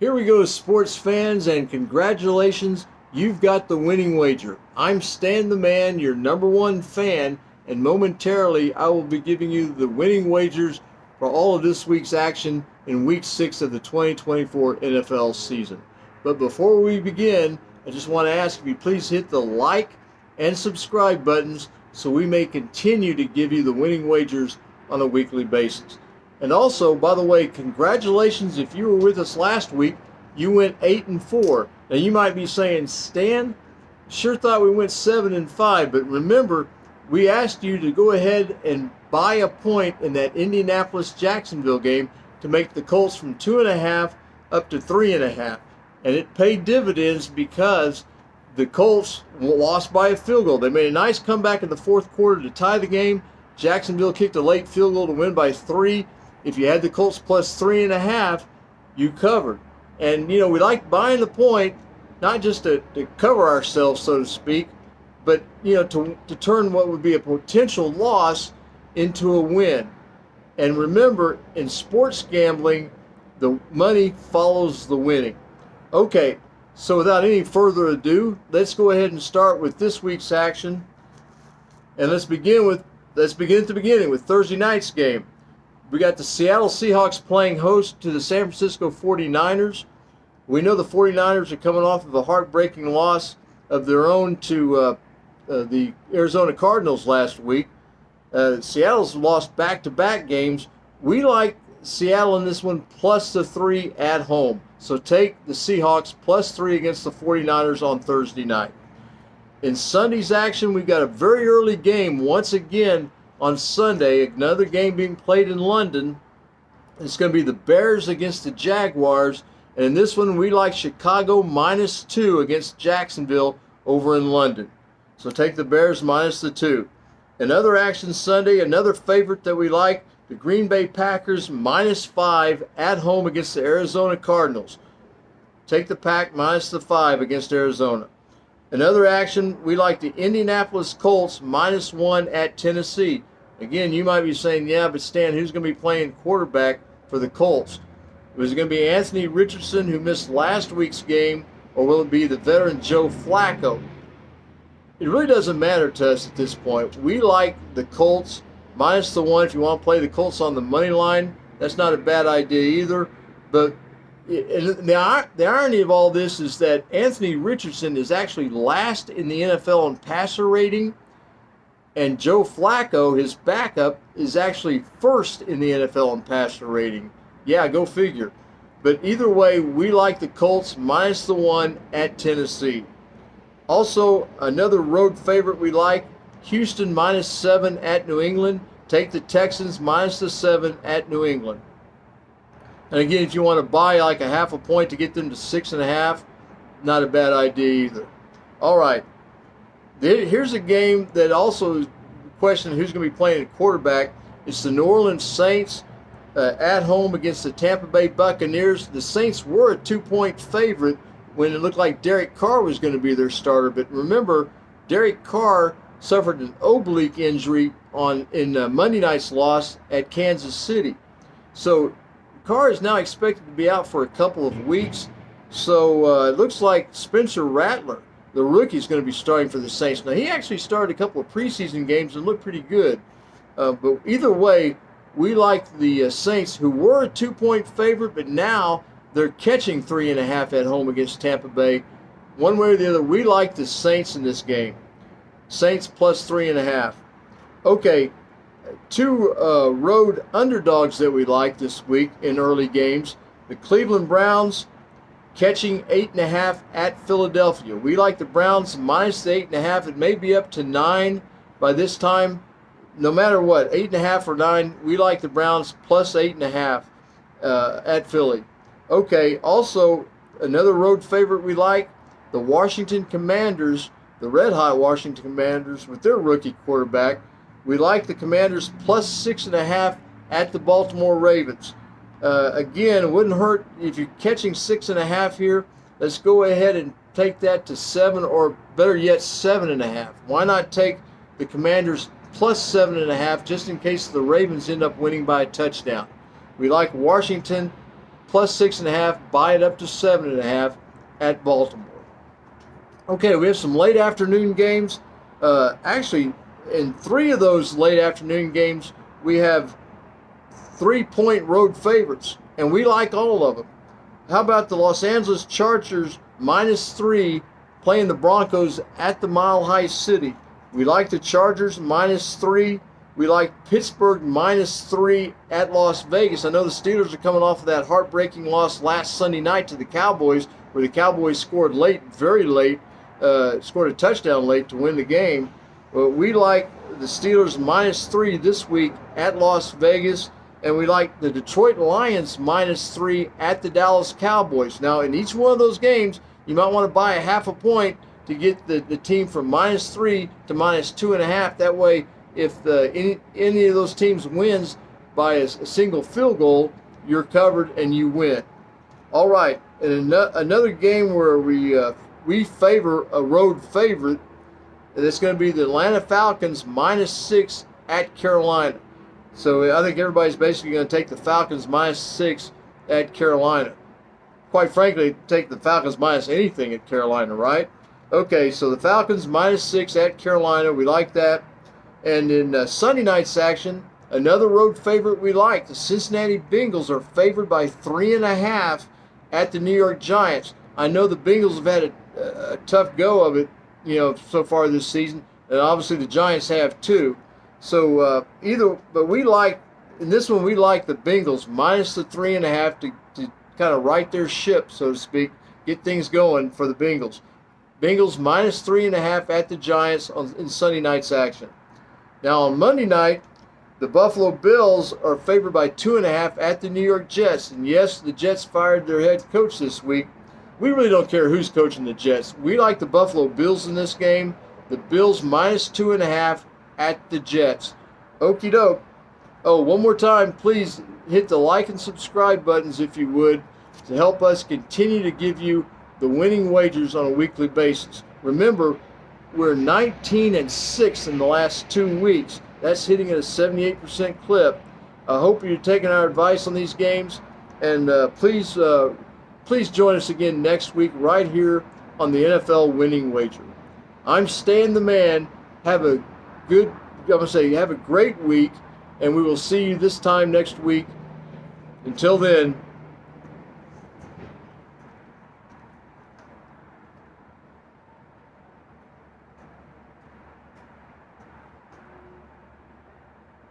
Here we go, sports fans, and congratulations, you've got the winning wager. I'm Stan the Man, your #1 fan, and momentarily I will be giving you the winning wagers for all of this week's action in Week 6 of the 2024 NFL season. But before we begin, I just want to ask if you please hit the like and subscribe buttons so we may continue to give you the winning wagers on a weekly basis. And also, by the way, congratulations if you were with us last week. You went 8-4. Now you might be saying, Stan, sure thought we went 7-5, but remember, we asked you to go ahead and buy a point in that Indianapolis-Jacksonville game to make the Colts from 2.5 up to 3.5. And it paid dividends because the Colts lost by a field goal. They made a nice comeback in the fourth quarter to tie the game. Jacksonville kicked a late field goal to win by 3. If you had the Colts plus 3.5, you covered. And, you know, we like buying the point, not just to cover ourselves, so to speak, but, you know, to turn what would be a potential loss into a win. And remember, in sports gambling, the money follows the winning. Okay, so without any further ado, let's go ahead and start with this week's action. And let's begin at the beginning with Thursday night's game. We got the Seattle Seahawks playing host to the San Francisco 49ers. We know the 49ers are coming off of a heartbreaking loss of their own to the Arizona Cardinals last week. Seattle's lost back-to-back games. We like Seattle in this one plus the 3 at home. So take the Seahawks plus 3 against the 49ers on Thursday night. In Sunday's action, we've got a very early game once again on Sunday, another game being played in London. It's going to be the Bears against the Jaguars. And in this one, we like Chicago -2 against Jacksonville over in London. So take the Bears minus the 2. Another action Sunday, another favorite that we like, the Green Bay Packers -5 at home against the Arizona Cardinals. Take the Pack minus the 5 against Arizona. Another action, we like the Indianapolis Colts -1 at Tennessee. Again, you might be saying, yeah, but Stan, who's going to be playing quarterback for the Colts? Was it going to be Anthony Richardson, who missed last week's game, or will it be the veteran Joe Flacco? It really doesn't matter to us at this point. We like the Colts minus the 1. If you want to play the Colts on the money line, that's not a bad idea either. But the irony of all this is that Anthony Richardson is actually last in the NFL in passer rating, and Joe Flacco, his backup, is actually first in the NFL in passer rating. Yeah, go figure. But either way, we like the Colts minus the 1 at Tennessee. Also, another road favorite we like, Houston -7 at New England. Take the Texans minus the 7 at New England. And again, if you want to buy like a half a point to get them to 6.5, not a bad idea either. All right. Here's a game that also is questioning who's going to be playing at quarterback. It's the New Orleans Saints at home against the Tampa Bay Buccaneers. The Saints were a 2-point favorite when it looked like Derek Carr was going to be their starter. But remember, Derek Carr suffered an oblique injury in Monday night's loss at Kansas City. So Carr is now expected to be out for a couple of weeks. So it looks like Spencer Rattler, the rookie, is going to be starting for the Saints. Now, he actually started a couple of preseason games and looked pretty good. But either way, we like the Saints, who were a 2-point favorite, but now they're catching 3.5 at home against Tampa Bay. One way or the other, we like the Saints in this game. Saints plus 3.5. Okay, 2 road underdogs that we like this week in early games. The Cleveland Browns catching 8.5 at Philadelphia. We like the Browns minus the 8.5. It may be up to 9 by this time. No matter what, 8.5 or 9, we like the Browns plus 8.5 at Philly. Okay, also another road favorite we like, the Washington Commanders, the red-hot Washington Commanders with their rookie quarterback. We like the Commanders plus 6.5 at the Baltimore Ravens. Again, it wouldn't hurt if you're catching 6.5 here. Let's go ahead and take that to 7, or better yet, 7.5. Why not take the Commanders plus 7.5 just in case the Ravens end up winning by a touchdown? We like Washington plus 6.5. Buy it up to 7.5 at Baltimore. Okay, we have some late afternoon games. Actually, in 3 of those late afternoon games, we have 3-point road favorites, and we like all of them. How about the Los Angeles Chargers -3 playing the Broncos at the Mile High City? We like the Chargers -3. We like Pittsburgh -3 at Las Vegas. I know the Steelers are coming off of that heartbreaking loss last Sunday night to the Cowboys, where the Cowboys scored late, very late, scored a touchdown late to win the game. We like the Steelers -3 this week at Las Vegas, and we like the Detroit Lions -3 at the Dallas Cowboys. Now, in each one of those games, you might want to buy a half a point to get the team from -3 to -2.5. That way, if any of those teams wins by a single field goal, you're covered and you win. All right, and another game where we favor a road favorite, and it's going to be the Atlanta Falcons -6 at Carolina. So I think everybody's basically going to take the Falcons -6 at Carolina. Quite frankly, take the Falcons minus anything at Carolina, right? Okay, so the Falcons -6 at Carolina. We like that. And in Sunday night's action, another road favorite we like. The Cincinnati Bengals are favored by 3.5 at the New York Giants. I know the Bengals have had a tough go of it, so far this season, and obviously the Giants have too. So but we like, in this one, we like the Bengals minus the 3.5 to kind of right their ship, so to speak, get things going for the Bengals. Bengals -3.5 at the Giants in Sunday night's action. Now on Monday night, the Buffalo Bills are favored by 2.5 at the New York Jets. And yes, the Jets fired their head coach this week. We really don't care who's coaching the Jets. We like the Buffalo Bills in this game. The Bills -2.5 at the Jets. Okie doke. Oh, one more time, please hit the like and subscribe buttons if you would, to help us continue to give you the winning wagers on a weekly basis. Remember, we're 19-6 in the last 2 weeks. That's hitting at a 78% clip. I hope you're taking our advice on these games, and please join us again next week right here on the NFL Winning Wager. I'm Stan the Man. Have a great week, and we will see you this time next week. Until then,